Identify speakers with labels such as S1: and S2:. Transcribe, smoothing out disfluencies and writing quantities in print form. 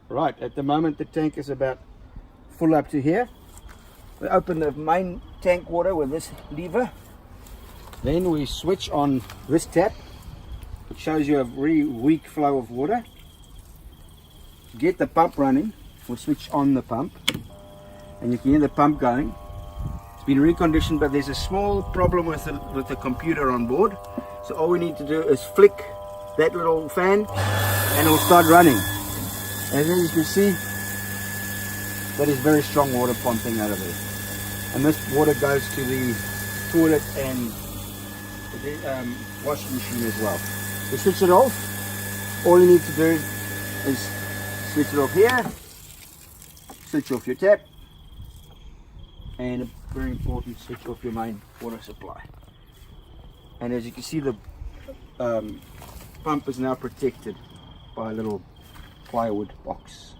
S1: Right, at the moment the tank is about full up to here. We open the main tank water with this lever. Then we switch on this tap, which shows you a very weak flow of water. To get the pump running, we switch on the pump, and you can hear the pump going. It's been reconditioned, but there's a small problem with the computer on board. So all we need to do is flick that little fan, and it will start running. And then you can see that is very strong water pumping out of it. And this water goes to the toilet and the washing machine as well. We switch it off. All you need to do is switch it off here, switch off your tap, and a very important, switch off your main water supply. And as you can see, the pump is now protected by a little plywood box.